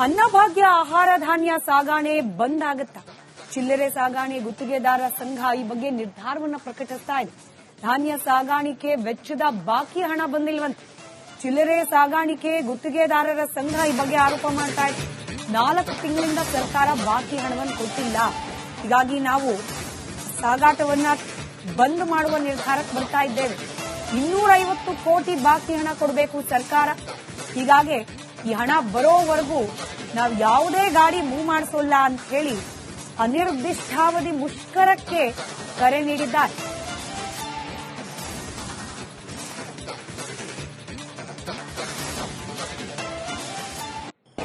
ಅನ್ನಭಾಗ್ಯ ಆಹಾರ ಧಾನ್ಯ ಸಾಗಾಣೆ ಬಂದ್ ಆಗುತ್ತಾ? ಚಿಲ್ಲರೆ ಸಾಗಾಣೆ ಗುತ್ತಿಗೆದಾರರ ಸಂಘ ಈ ಬಗ್ಗೆ ನಿರ್ಧಾರವನ್ನು ಪ್ರಕಟಿಸ್ತಾ ಇದೆ. ಧಾನ್ಯ ಸಾಗಾಣಿಕೆ ವೆಚ್ಚದ ಬಾಕಿ ಹಣ ಬಂದಿಲ್ವಂತೆ. ಚಿಲ್ಲರೆ ಸಾಗಾಣಿಕೆ ಗುತ್ತಿಗೆದಾರರ ಸಂಘ ಈ ಬಗ್ಗೆ ಆರೋಪ ಮಾಡ್ತಾ ಇದೆ. 4 ತಿಂಗಳಿಂದ ಸರ್ಕಾರ ಬಾಕಿ ಹಣವನ್ನು ಕೊಟ್ಟಿಲ್ಲ. ಹೀಗಾಗಿ ನಾವು ಸಾಗಾಟವನ್ನ ಬಂದ್ ಮಾಡುವ ನಿರ್ಧಾರಕ್ಕೆ ಬರ್ತಾ ಇದ್ದೇವೆ. 250 ಕೋಟಿ ಬಾಕಿ ಹಣ ಕೊಡಬೇಕು ಸರ್ಕಾರ. ಹೀಗಾಗಿ ಈ ಹಣ ಬರೋವರೆಗೂ ನಾವು ಯಾವುದೇ ಗಾಡಿ ಮೂವ್ ಮಾಡಿಸೋಲ್ಲ ಅಂತ ಹೇಳಿ ಅನಿರ್ದಿಷ್ಟಾವಧಿ ಮುಷ್ಕರಕ್ಕೆ ಕರೆ ನೀಡಿದ್ದಾರೆ.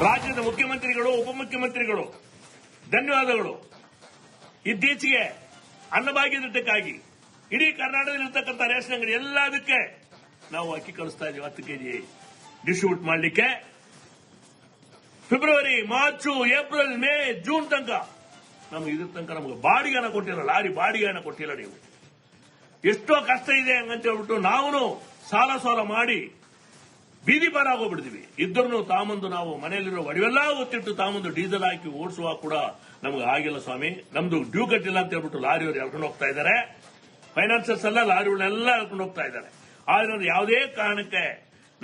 ರಾಜ್ಯದ ಮುಖ್ಯಮಂತ್ರಿಗಳು, ಉಪಮುಖ್ಯಮಂತ್ರಿಗಳು ಧನ್ಯವಾದಗಳು. ಇತ್ತೀಚೆಗೆ ಅನ್ನಭಾಗ್ಯ ದಿಟ್ಟಕ್ಕಾಗಿ ಇಡೀ ಕರ್ನಾಟಕದಲ್ಲಿರ್ತಕ್ಕಂಥ ರೇಷನ್ ಅಂಗಡಿ ಎಲ್ಲದಕ್ಕೆ ನಾವು ಅಕ್ಕಿ ಕಳಿಸ್ತಾ ಇದ್ದೀವಿ. 10 ಕೆಜಿ ಡಿಸ್ಟ್ರಿಬ್ಯೂಟ್ ಮಾಡಲಿಕ್ಕೆ February, March, April, May, June ತನಕ ನಮ್ಗೆ ಇದ್ರ ತನಕ ನಮಗೆ ಬಾಡಿಗೆನ ಕೊಟ್ಟಿಲ್ಲ. ಲಾರಿ ಬಾಡಿಗೆನ ಕೊಟ್ಟಿಲ್ಲ. ನೀವು ಎಷ್ಟೋ ಕಷ್ಟ ಇದೆ ಹಂಗಂತ ಹೇಳ್ಬಿಟ್ಟು ನಾವು ಸಾಲ ಮಾಡಿ ಬೀದಿ ಪಾರಾಗೋಗ್ಬಿಡ್ತೀವಿ. ಇದ್ರೂ ತಾಮಂದು ನಾವು ಮನೆಯಲ್ಲಿರೋ ಒಡವೆಲ್ಲ ಒತ್ತಿಟ್ಟು ತಾಮಂದು ಡೀಸೆಲ್ ಹಾಕಿ ಓಡಿಸುವ ಕೂಡ ನಮ್ಗೆ ಆಗಿಲ್ಲ ಸ್ವಾಮಿ. ನಮ್ದು ಡ್ಯೂ ಕಟ್ಟಿಲ್ಲ ಅಂತ ಹೇಳ್ಬಿಟ್ಟು ಲಾರಿಯವರು ಎಳ್ಕೊಂಡು ಹೋಗ್ತಾ ಇದ್ದಾರೆ. ಫೈನಾನ್ಸರ್ಸ್ ಎಲ್ಲ ಲಾರಿಗಳನ್ನೆಲ್ಲ ಎಳ್ಕೊಂಡು ಹೋಗ್ತಾ ಇದ್ದಾರೆ. ಆದ್ರೆ ಯಾವುದೇ ಕಾರಣಕ್ಕೆ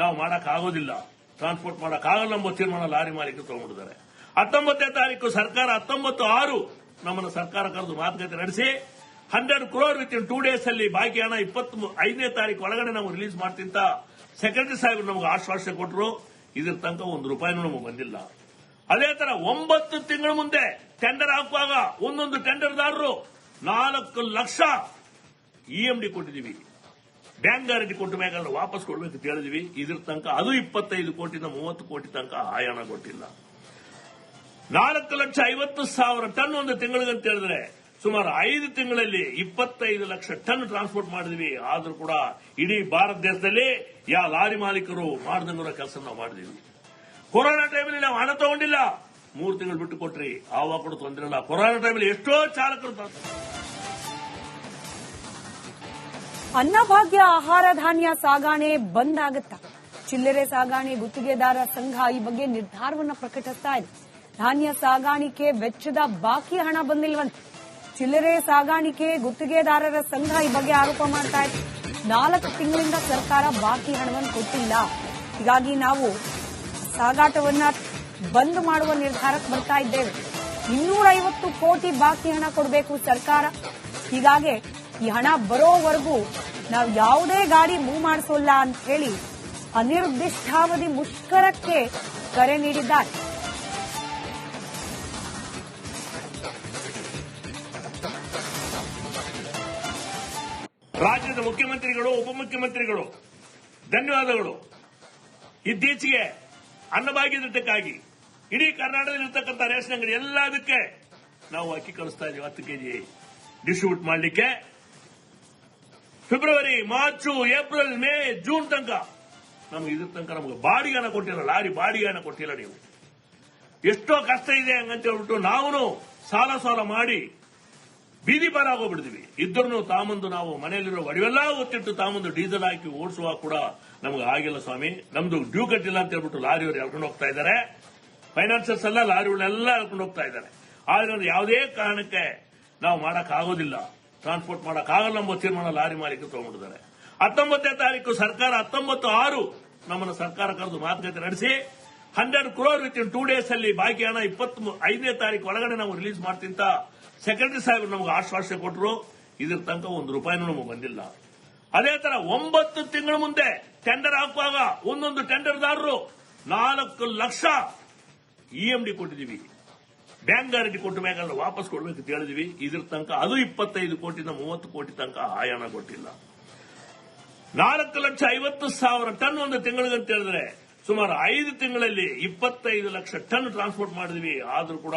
ನಾವು ಮಾಡಕ್ಕಾಗೋದಿಲ್ಲ, ಟ್ರಾನ್ಸ್ಪೋರ್ಟ್ ಮಾಡಕ್ಕಾಗಲ್ಲ ಎಂಬ ತೀರ್ಮಾನ ಲಾರಿ ಮಾಲೀಕರು ತಗೊಂಡಿದ್ದಾರೆ. 19ನೇ ತಾರೀಕು ಸರ್ಕಾರ 19/6 ನಮ್ಮನ್ನು ಸರ್ಕಾರ ಕರೆದು ಮಾತುಕತೆ ನಡೆಸಿ 100 crore ವಿತಿನ್ 2 days ಅಲ್ಲಿ ಬಾಕಿ ಹಣ 25ನೇ ತಾರೀಕು ಒಳಗಡೆ ನಾವು ರಿಲೀಸ್ ಮಾಡ್ತಿಂತ ಸೆಕ್ರೆಟರಿ ಸಾಹೇಬರು ನಮಗೆ ಆಶ್ವಾಸನೆ ಕೊಟ್ಟರು. ಇದ್ರ ತನಕ ₹1 ನಮಗೆ ಬಂದಿಲ್ಲ. ಅದೇ ತರ 9 ತಿಂಗಳ ಮುಂದೆ ಟೆಂಡರ್ ಹಾಕುವಾಗ ಒಂದೊಂದು ಟೆಂಡರ್ದಾರರು 4 ಲಕ್ಷ EMD ಕೊಟ್ಟಿದ್ದೀವಿ. ಬ್ಯಾಂಕ್ ಗ್ಯಾರಂಟಿ ಕೊಟ್ಟ ಮೇಲೆ ವಾಪಸ್ ಕೊಡಬೇಕು ಅಂತ ಹೇಳಿದ್ವಿ. ಇದ್ರ ತನಕ ಅದು 25 ಕೋಟಿಯಿಂದ 30 ಕೋಟಿ ತನಕ ಆ ಹಣ ಕೊಟ್ಟಿಲ್ಲ. 4,50,000 ಟನ್ ಒಂದು ತಿಂಗಳಿಗಂತ ಹೇಳಿದ್ರೆ ಸುಮಾರು 5 ತಿಂಗಳಲ್ಲಿ 25 ಲಕ್ಷ ಟನ್ ಟ್ರಾನ್ಸ್ಪೋರ್ಟ್ ಮಾಡಿದ್ವಿ. ಆದ್ರೂ ಕೂಡ ಇಡೀ ಭಾರತ ದೇಶದಲ್ಲಿ ಯಾವ ಲಾರಿ ಮಾಲೀಕರು ಮಾಡದಂಗಿರೋ ಕೆಲಸ ನಾವು ಮಾಡಿದೀವಿ. ಕೊರೋನಾ ಟೈಮಲ್ಲಿ ನಾವು ಹಣ ತಗೊಂಡಿಲ್ಲ. 3 ತಿಂಗಳು ಬಿಟ್ಟು ಕೊಟ್ರಿ, ಆವಾಗ ಕೂಡ ತೊಂದರೆ ಇಲ್ಲ. ಕೊರೋನಾ ಟೈಮಲ್ಲಿ ಎಷ್ಟೋ ಚಾಲಕರು ಅನ್ನಭಾಗ್ಯ ಆಹಾರ ಧಾನ್ಯ ಸಾಗಾಣೆ ಬಂದ್ ಆಗುತ್ತಾ? ಚಿಲ್ಲರೆ ಸಾಗಾಣೆ ಗುತ್ತಿಗೆದಾರರ ಸಂಘ ಈ ಬಗ್ಗೆ ನಿರ್ಧಾರವನ್ನು ಪ್ರಕಟಿಸ್ತಾ ಇದೆ. ಧಾನ್ಯ ಸಾಗಾಣಿಕೆ ವೆಚ್ಚದ ಬಾಕಿ ಹಣ ಬಂದಿಲ್ವಂತೆ. ಚಿಲ್ಲರೆ ಸಾಗಾಣಿಕೆ ಗುತ್ತಿಗೆದಾರರ ಸಂಘ ಈ ಬಗ್ಗೆ ಆರೋಪ ಮಾಡ್ತಾ ಇದೆ. 4 ತಿಂಗಳಿಂದ ಸರ್ಕಾರ ಬಾಕಿ ಹಣವನ್ನು ಕೊಟ್ಟಿಲ್ಲ. ಹೀಗಾಗಿ ನಾವು ಸಾಗಾಟವನ್ನ ಬಂದ್ ಮಾಡುವ ನಿರ್ಧಾರಕ್ಕೆ ಬರ್ತಾ ಇದ್ದೇವೆ. 250 ಕೋಟಿ ಬಾಕಿ ಹಣ ಕೊಡಬೇಕು ಸರ್ಕಾರ. ಹೀಗಾಗಿ ಈ ಹಣ ಬರೋವರೆಗೂ ನಾವು ಯಾವುದೇ ಗಾಡಿ ಮೂವ್ ಮಾಡಿಸೋಲ್ಲ ಅಂತ ಹೇಳಿ ಅನಿರ್ದಿಷ್ಟಾವಧಿ ಮುಷ್ಕರಕ್ಕೆ ಕರೆ ನೀಡಿದ್ದಾರೆ. ರಾಜ್ಯದ ಮುಖ್ಯಮಂತ್ರಿಗಳು, ಉಪಮುಖ್ಯಮಂತ್ರಿಗಳು ಧನ್ಯವಾದಗಳು. ಇತ್ತೀಚೆಗೆ ಅನ್ನಭಾಗ್ಯ ದಿಟ್ಟಕ್ಕಾಗಿ ಇಡೀ ಕರ್ನಾಟಕದಲ್ಲಿರ್ತಕ್ಕಂಥ ರೇಷನ್ ಅಂಗಡಿ ಎಲ್ಲದಕ್ಕೆ ನಾವು ಅಕ್ಕಿ ಕಳಿಸ್ತಾ ಇದ್ದೀವಿ. 10 ಕೆಜಿ ಡಿಸ್ಟ್ರಿಬ್ಯೂಟ್ ಮಾಡಲಿಕ್ಕೆ February, March, April, May, June ತನಕ ನಮ್ಗೆ ಇದ್ರ ತನಕ ನಮಗೆ ಬಾಡಿಗೆನ ಕೊಟ್ಟಿಲ್ಲ. ಲಾರಿ ಬಾಡಿಗೆನ ಕೊಟ್ಟಿಲ್ಲ. ನೀವು ಎಷ್ಟೋ ಕಷ್ಟ ಇದೆ ಹಂಗಂತ ಹೇಳ್ಬಿಟ್ಟು ನಾವು ಸಾಲ ಮಾಡಿ ಬೀದಿ ಪಾರಾಗೋಗ್ಬಿಡ್ತೀವಿ. ಇದ್ರೂ ತಾಮಂದು ನಾವು ಮನೆಯಲ್ಲಿರೋ ಒಡವೆಲ್ಲ ಒತ್ತಿಟ್ಟು ತಾಮಂದು ಡೀಸೆಲ್ ಹಾಕಿ ಓಡಿಸುವ ಕೂಡ ನಮ್ಗೆ ಆಗಿಲ್ಲ ಸ್ವಾಮಿ. ನಮ್ದು ಡ್ಯೂ ಕಟ್ಟಿಲ್ಲ ಅಂತ ಹೇಳ್ಬಿಟ್ಟು ಲಾರಿಯವರು ಎಳ್ಕೊಂಡು ಹೋಗ್ತಾ ಇದ್ದಾರೆ. ಫೈನಾನ್ಸರ್ಸ್ ಎಲ್ಲ ಲಾರಿಗಳನ್ನೆಲ್ಲ ಎಳ್ಕೊಂಡು ಹೋಗ್ತಾ ಇದ್ದಾರೆ. ಆದ್ರೆ ಯಾವುದೇ ಕಾರಣಕ್ಕೆ ನಾವು ಮಾಡಕ್ಕಾಗೋದಿಲ್ಲ, ಟ್ರಾನ್ಸ್ಪೋರ್ಟ್ ಮಾಡಕ್ಕಾಗಲ್ಲ ಎಂಬ ತೀರ್ಮಾನ ಲಾರಿ ಮಾಲೀಕರು ತಗೊಂಡಿದ್ದಾರೆ. 19ನೇ ತಾರೀಕು ಸರ್ಕಾರ 19/6 ನಮ್ಮನ್ನು ಸರ್ಕಾರ ಕರೆದು ಮಾತುಕತೆ ನಡೆಸಿ 100 crore ವಿತಿನ್ 2 days ಅಲ್ಲಿ ಬಾಕಿ ಹಣ 25ನೇ ತಾರೀಕು ಒಳಗಡೆ ನಾವು ರಿಲೀಸ್ ಮಾಡ್ತಿಂತ ಸೆಕ್ರೆಟರಿ ಸಾಹೇಬರು ನಮಗೆ ಆಶ್ವಾಸನೆ ಕೊಟ್ಟರು. ಇದ್ರ ತನಕ ₹1 ನಮಗೆ ಬಂದಿಲ್ಲ. ಅದೇ ತರ 9 ತಿಂಗಳ ಮುಂದೆ ಟೆಂಡರ್ ಹಾಕುವಾಗ ಒಂದೊಂದು ಟೆಂಡರ್ದಾರರು 4 ಲಕ್ಷ EMD ಕೊಟ್ಟಿದ್ದೀವಿ. ಬ್ಯಾಂಕ್ ಗ್ಯಾರಂಟಿ ಕೊಟ್ಟ ಮೇಲೆ ವಾಪಸ್ ಕೊಡಬೇಕು ಅಂತ ಹೇಳಿದ್ವಿ. ಇದ್ರ ತನಕ ಅದು 25 ಕೋಟಿಯಿಂದ 30 ಕೋಟಿ ತನಕ ಆ ಹಣ ಕೊಟ್ಟಿಲ್ಲ. 4,50,000 ಟನ್ ಒಂದು ತಿಂಗಳಿಗಂತ ಹೇಳಿದ್ರೆ ಸುಮಾರು 5 ತಿಂಗಳಲ್ಲಿ 25 ಲಕ್ಷ ಟನ್ ಟ್ರಾನ್ಸ್ಪೋರ್ಟ್ ಮಾಡಿದ್ವಿ. ಆದ್ರೂ ಕೂಡ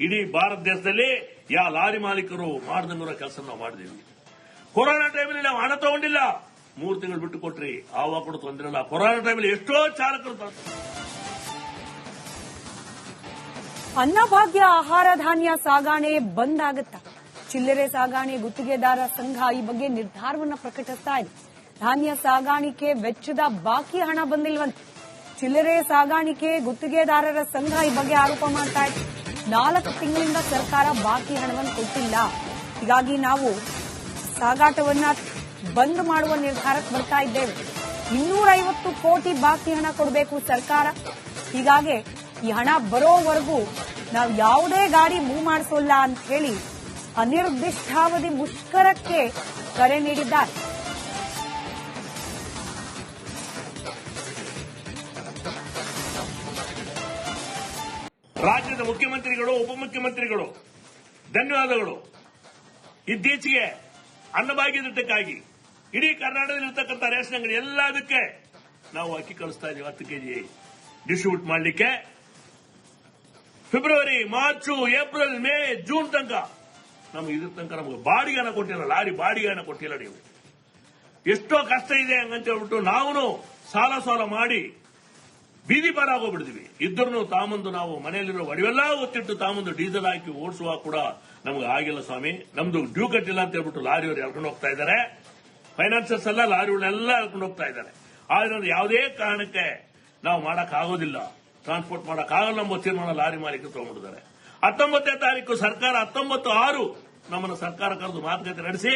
ಇಡೀ ಭಾರತ ದೇಶದಲ್ಲಿ ಯಾವ ಲಾರಿ ಮಾಲೀಕರು ಮಾಡದಂಗಿರೋ ಕೆಲಸ ನಾವು ಮಾಡಿದೀವಿ. ಕೊರೋನಾ ಟೈಮಲ್ಲಿ ನಾವು ಹಣ ತಗೊಂಡಿಲ್ಲ. 3 ತಿಂಗಳು ಬಿಟ್ಟು ಕೊಟ್ರಿ, ಆವಾಗ ಕೂಡ ತೊಂದರೆ ಇಲ್ಲ. ಕೊರೋನಾ ಟೈಮಲ್ಲಿ ಎಷ್ಟೋ ಚಾಲಕರು ಅನ್ನಭಾಗ್ಯ ಆಹಾರ ಧಾನ್ಯ ಸಾಗಾಣೆ ಬಂದ್ ಆಗುತ್ತಾ? ಚಿಲ್ಲರೆ ಸಾಗಾಣೆ ಗುತ್ತಿಗೆದಾರರ ಸಂಘ ಈ ಬಗ್ಗೆ ನಿರ್ಧಾರವನ್ನು ಪ್ರಕಟಿಸ್ತಾ ಇದೆ. ಧಾನ್ಯ ಸಾಗಾಣಿಕೆ ವೆಚ್ಚದ ಬಾಕಿ ಹಣ ಬಂದಿಲ್ವಂತೆ. ಚಿಲ್ಲರೆ ಸಾಗಾಣಿಕೆ ಗುತ್ತಿಗೆದಾರರ ಸಂಘ ಈ ಬಗ್ಗೆ ಆರೋಪ ಮಾಡ್ತಾ ಇದೆ. 4 ತಿಂಗಳಿಂದ ಸರ್ಕಾರ ಬಾಕಿ ಹಣವನ್ನು ಕೊಟ್ಟಿಲ್ಲ. ಹೀಗಾಗಿ ನಾವು ಸಾಗಾಟವನ್ನ ಬಂದ್ ಮಾಡುವ ನಿರ್ಧಾರಕ್ಕೆ ಬರ್ತಾ ಇದ್ದೇವೆ. 250 ಕೋಟಿ ಬಾಕಿ ಹಣ ಕೊಡಬೇಕು ಸರ್ಕಾರ. ಹೀಗಾಗಿ ಈ ಹಣ ಬರೋವರೆಗೂ ನಾವು ಯಾವುದೇ ಗಾಡಿ ಮೂವ್ ಮಾಡಿಸೋಲ್ಲ ಅಂತ ಹೇಳಿ ಅನಿರ್ದಿಷ್ಟಾವಧಿ ಮುಷ್ಕರಕ್ಕೆ ಕರೆ ನೀಡಿದ್ದಾರೆ. ರಾಜ್ಯದ ಮುಖ್ಯಮಂತ್ರಿಗಳು, ಉಪಮುಖ್ಯಮಂತ್ರಿಗಳು ಧನ್ಯವಾದಗಳು. ಇತ್ತೀಚೆಗೆ ಅನ್ನಭಾಗ್ಯ ದಿಟ್ಟಕ್ಕಾಗಿ ಇಡೀ ಕರ್ನಾಟಕದಲ್ಲಿರ್ತಕ್ಕಂಥ ರೇಷನ್ ಅಂಗಡಿ ಎಲ್ಲದಕ್ಕೆ ನಾವು ಅಕ್ಕಿ ಕಳಿಸ್ತಾ ಇದ್ದೀವಿ. 10 ಕೆಜಿ ಡಿಸ್ಟ್ರಿಬ್ಯೂಟ್ ಮಾಡಲಿಕ್ಕೆ February, March, April, May, June ತನಕ ನಮಗೆ ಇದ್ರ ತನಕ ನಮಗೆ ಬಾಡಿಗೆ ಹಣ ಕೊಟ್ಟಿಲ್ಲ. ಲಾರಿ ಬಾಡಿಗೆ ಹಣ ಕೊಟ್ಟಿಲ್ಲ. ನೀವು ಎಷ್ಟೋ ಕಷ್ಟ ಇದೆ ಹಂಗಂತ ಹೇಳ್ಬಿಟ್ಟು ನಾವು ಸಾಲ ಮಾಡಿ ಬೀದಿ ಪಾರಾಗೋಗ್ಬಿಡ್ತೀವಿ. ಇದ್ರೂ ತಾಮಂದು ನಾವು ಮನೆಯಲ್ಲಿರೋ ಒಡವೆಲ್ಲ ಒತ್ತಿಟ್ಟು ತಾಮಂದು ಡೀಸೆಲ್ ಹಾಕಿ ಓಡಿಸುವಾಗ ಕೂಡ ನಮ್ಗೆ ಆಗಿಲ್ಲ ಸ್ವಾಮಿ. ನಮ್ದು ಡ್ಯೂ ಕಟ್ಟಿಲ್ಲ ಅಂತ ಹೇಳ್ಬಿಟ್ಟು ಲಾರಿಯವರು ಎಳ್ಕೊಂಡು ಹೋಗ್ತಾ ಇದ್ದಾರೆ. ಫೈನಾನ್ಸರ್ಸ್ ಎಲ್ಲ ಲಾರಿಗಳನ್ನೆಲ್ಲ ಎಳ್ಕೊಂಡು ಹೋಗ್ತಾ ಇದ್ದಾರೆ. ಆದ್ರೆ ಯಾವುದೇ ಕಾರಣಕ್ಕೆ ನಾವು ಮಾಡಕ್ಕಾಗೋದಿಲ್ಲ, ಟ್ರಾನ್ಸ್ಪೋರ್ಟ್ ಮಾಡಕ್ಕಾಗಲ್ಲ ಎಂಬ ತೀರ್ಮಾನ ಲಾರಿ ಮಾಲೀಕರು ತಗೊಂಡಿದ್ದಾರೆ. 19ನೇ ತಾರೀಕು ಸರ್ಕಾರ 19/6 ನಮ್ಮನ್ನು ಸರ್ಕಾರ ಕರೆದು ಮಾತುಕತೆ ನಡೆಸಿ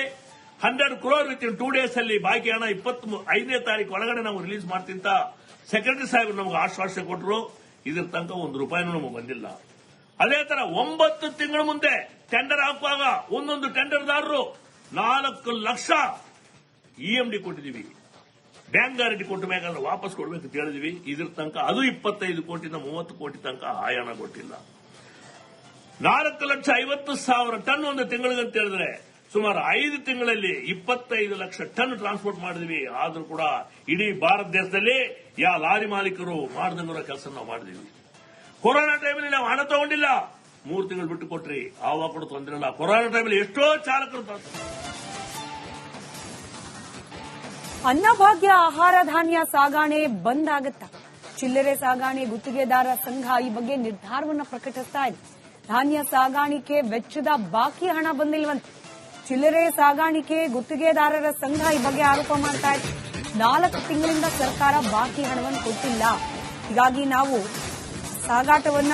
100 crore ವಿತ್ ಇನ್ 2 days ಅಲ್ಲಿ ಬಾಕಿ ಹಣ 25ನೇ ತಾರೀಕು ಒಳಗಡೆ ನಾವು ರಿಲೀಸ್ ಮಾಡ್ತಿಂತ ಸೆಕ್ರೆಟರಿ ಸಾಹೇಬರು ನಮಗೆ ಆಶ್ವಾಸನೆ ಕೊಟ್ಟರು. ಇದ್ರ ತನಕ ₹1 ನಮಗೆ ಬಂದಿಲ್ಲ. ಅದೇ ತರ 9 ತಿಂಗಳ ಮುಂದೆ ಟೆಂಡರ್ ಹಾಕುವಾಗ ಒಂದೊಂದು ಟೆಂಡರ್ದಾರರು 4 ಲಕ್ಷ EMD ಕೊಟ್ಟಿದ್ದೀವಿ. ಬ್ಯಾಂಕ್ ಗ್ಯಾರಂಟಿ ಕೊಟ್ಟ ಬೇಕಾದ್ರೆ ವಾಪಸ್ ಕೊಡಬೇಕು ಅಂತ ಹೇಳಿದ್ವಿ. ಇದ್ರ ತನಕ ಅದು 25 ಕೋಟಿಯಿಂದ 30 ಕೋಟಿ ತನಕ ಹಣ ಕೊಟ್ಟಿಲ್ಲ. 4,50,000 ಟನ್ ಒಂದು ತಿಂಗಳಿಗೆ ಅಂತ ಹೇಳಿದ್ರೆ ಸುಮಾರು 5 ತಿಂಗಳಲ್ಲಿ 25 ಲಕ್ಷ ಟನ್ ಟ್ರಾನ್ಸ್ಪೋರ್ಟ್ ಮಾಡಿದ್ವಿ. ಆದ್ರೂ ಕೂಡ ಇಡೀ ಭಾರತ ದೇಶದಲ್ಲಿ ಯಾವ ಲಾರಿ ಮಾಲೀಕರು ಮಾಡದಂಗಿರೋ ಕೆಲಸ ನಾವು ಮಾಡಿದ್ವಿ. ಕೊರೋನಾ ಟೈಮಲ್ಲಿ ನಾವು ಹಣ ತಗೊಂಡಿಲ್ಲ. 3 ತಿಂಗಳು ಬಿಟ್ಟು ಕೊಟ್ರಿ, ಆವಾಗ ಕೂಡ ತೊಂದರೆ ಇಲ್ಲ. ಕೊರೋನಾ ಟೈಮಲ್ಲಿ ಎಷ್ಟೋ ಚಾಲಕರು ಅನ್ನಭಾಗ್ಯ ಆಹಾರ ಧಾನ್ಯ ಸಾಗಾಣೆ ಬಂದ್ ಆಗುತ್ತಾ? ಚಿಲ್ಲರೆ ಸಾಗಾಣೆ ಗುತ್ತಿಗೆದಾರರ ಸಂಘ ಈ ಬಗ್ಗೆ ನಿರ್ಧಾರವನ್ನು ಪ್ರಕಟಿಸ್ತಾ ಇದೆ. ಧಾನ್ಯ ಸಾಗಾಣಿಕೆ ವೆಚ್ಚದ ಬಾಕಿ ಹಣ ಬಂದಿಲ್ವಂತೆ. ಚಿಲ್ಲರೆ ಸಾಗಾಣಿಕೆ ಗುತ್ತಿಗೆದಾರರ ಸಂಘ ಈ ಬಗ್ಗೆ ಆರೋಪ ಮಾಡ್ತಾ ಇದೆ. 4 ತಿಂಗಳಿಂದ ಸರ್ಕಾರ ಬಾಕಿ ಹಣವನ್ನು ಕೊಟ್ಟಿಲ್ಲ. ಹೀಗಾಗಿ ನಾವು ಸಾಗಾಟವನ್ನ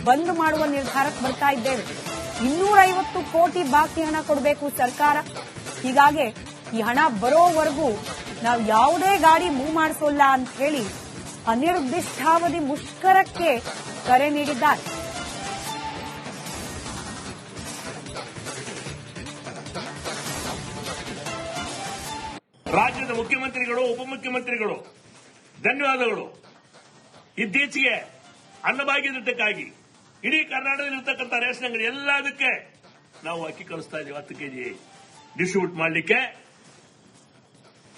ಬಂದ್ ಮಾಡುವ ನಿರ್ಧಾರಕ್ಕೆ ಬರ್ತಾ ಇದ್ದೇವೆ. 250 ಕೋಟಿ ಬಾಕಿ ಹಣ ಕೊಡಬೇಕು ಸರ್ಕಾರ. ಹೀಗಾಗಿ ಈ ಹಣ ಬರೋವರೆಗೂ ನಾವು ಯಾವುದೇ ಗಾಡಿ ಮೂವ್ ಮಾಡಿಸೋಲ್ಲ ಅಂತ ಹೇಳಿ ಅನಿರ್ದಿಷ್ಟಾವಧಿ ಮುಷ್ಕರಕ್ಕೆ ಕರೆ ನೀಡಿದ್ದಾರೆ. ರಾಜ್ಯದ ಮುಖ್ಯಮಂತ್ರಿಗಳು, ಉಪಮುಖ್ಯಮಂತ್ರಿಗಳು ಧನ್ಯವಾದಗಳು. ಇತ್ತೀಚೆಗೆ ಅನ್ನಭಾಗ್ಯ ದಿಟ್ಟಕ್ಕಾಗಿ ಇಡೀ ಕರ್ನಾಟಕದಲ್ಲಿರ್ತಕ್ಕಂಥ ರೇಷನ್ ಅಂಗಡಿ ಎಲ್ಲದಕ್ಕೆ ನಾವು ಅಕ್ಕಿ ಕಳಿಸ್ತಾ ಇದ್ದೀವಿ. 10 ಕೆಜಿ ಡಿಸ್ಟ್ರಿಬ್ಯೂಟ್ ಮಾಡಲಿಕ್ಕೆ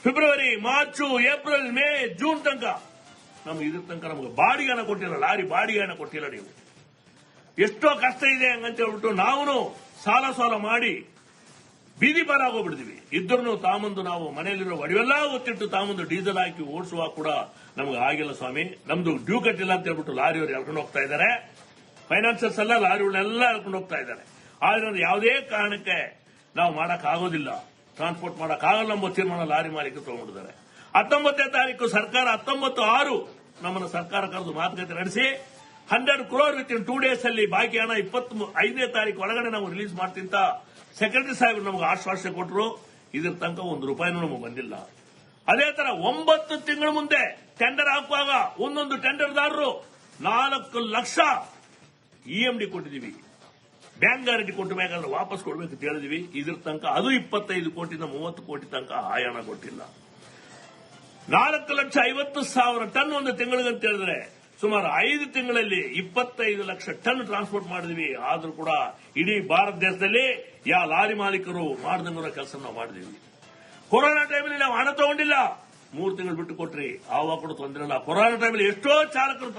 February, March, April, May, June ತನಕ ನಮಗೆ ಇದ್ರ ತನಕ ನಮಗೆ ಬಾಡಿಗೆ ಹಣ ಕೊಟ್ಟಿಲ್ಲ. ಲಾರಿ ಬಾಡಿಗೆ ಹಣ ಕೊಟ್ಟಿಲ್ಲ. ನೀವು ಎಷ್ಟೋ ಕಷ್ಟ ಇದೆ ಹಂಗಂತ ಹೇಳ್ಬಿಟ್ಟು ನಾವು ಸಾಲ ಮಾಡಿ ಬೀದಿ ಪಾರಾಗೋಗ್ಬಿಡ್ತೀವಿ. ಇದ್ರೂ ತಾಮಂದು ನಾವು ಮನೆಯಲ್ಲಿರೋ ಒಡವೆಲ್ಲ ಒತ್ತಿಟ್ಟು ತಾಮಂದು ಡೀಸೆಲ್ ಹಾಕಿ ಓಡಿಸುವಾಗ ಕೂಡ ನಮ್ಗೆ ಆಗಿಲ್ಲ ಸ್ವಾಮಿ. ನಮ್ದು ಡ್ಯೂ ಕಟ್ಟಿಲ್ಲ ಅಂತ ಹೇಳ್ಬಿಟ್ಟು ಲಾರಿಯವರು ಎಳ್ಕೊಂಡು ಹೋಗ್ತಾ ಇದ್ದಾರೆ. ಫೈನಾನ್ಸರ್ಸ್ ಎಲ್ಲ ಲಾರಿಗಳನ್ನೆಲ್ಲ ಎಳ್ಕೊಂಡು ಹೋಗ್ತಾ ಇದ್ದಾರೆ. ಆದ್ರೆ ಯಾವುದೇ ಕಾರಣಕ್ಕೆ ನಾವು ಮಾಡಕ್ಕಾಗೋದಿಲ್ಲ, ಟ್ರಾನ್ಸ್ಪೋರ್ಟ್ ಮಾಡಕ್ಕಾಗಲ್ಲ ಎಂಬ ತೀರ್ಮಾನ ಲಾರಿ ಮಾಲೀಕರು ತಗೊಂಡಿದ್ದಾರೆ. 19ನೇ ತಾರೀಕು ಸರ್ಕಾರ 19/6 ನಮ್ಮನ್ನು ಸರ್ಕಾರ ಕರೆದು ಮಾತುಕತೆ ನಡೆಸಿ 100 crore ವಿತ್ ಇನ್ 2 days ಅಲ್ಲಿ ಬಾಕಿ ಹಣ 25ನೇ ತಾರೀಕು ಒಳಗಡೆ ನಾವು ರಿಲೀಸ್ ಮಾಡ್ತಿಂತ ಸೆಕ್ರೆಟರಿ ಸಾಹೇಬರು ನಮಗೆ ಆಶ್ವಾಸನೆ ಕೊಟ್ಟರು. ಇದ್ರ ತನಕ ₹1 ನಮಗೆ ಬಂದಿಲ್ಲ. ಅದೇ ತರ 9 ತಿಂಗಳ ಮುಂದೆ ಟೆಂಡರ್ ಹಾಕುವಾಗ ಒಂದೊಂದು ಟೆಂಡರ್ದಾರರು 4 ಲಕ್ಷ EMD ಕೊಟ್ಟಿದ್ದೀವಿ. ಬ್ಯಾಂಕ್ ಗ್ಯಾರಂಟಿ ಕೊಟ್ಟ ಬೇಕಾದ್ರೆ ವಾಪಸ್ ಕೊಡಬೇಕು ಅಂತ ಹೇಳಿದ್ವಿ. ಇದ್ರ ತನಕ ಅದು 25 ಕೋಟಿಯಿಂದ 30 ಕೋಟಿ ತನಕ ಹಣ ಕೊಟ್ಟಿಲ್ಲ. 4,50,000 ಟನ್ ಒಂದು ತಿಂಗಳಿಗೆ ಅಂತ ಹೇಳಿದ್ರೆ ಸುಮಾರು 5 ತಿಂಗಳಲ್ಲಿ 25 ಲಕ್ಷ ಟನ್ ಟ್ರಾನ್ಸ್ಪೋರ್ಟ್ ಮಾಡಿದ್ವಿ. ಆದ್ರೂ ಕೂಡ ಇಡೀ ಭಾರತ ದೇಶದಲ್ಲಿ ಯಾವ ಲಾರಿ ಮಾಲೀಕರು ಮಾಡದಂಗಿರೋ ಕೆಲಸ ನಾವು ಮಾಡಿದ್ವಿ. ಕೊರೋನಾ ಟೈಮಲ್ಲಿ ನಾವು ಹಣ ತಗೊಂಡಿಲ್ಲ. 3 ತಿಂಗಳು ಬಿಟ್ಟು ಕೊಟ್ರಿ, ಆವಾಗ ಕೂಡ ತೊಂದರೆ ಇಲ್ಲ. ಕೊರೋನಾ ಟೈಮಲ್ಲಿ ಎಷ್ಟೋ ಚಾಲಕರು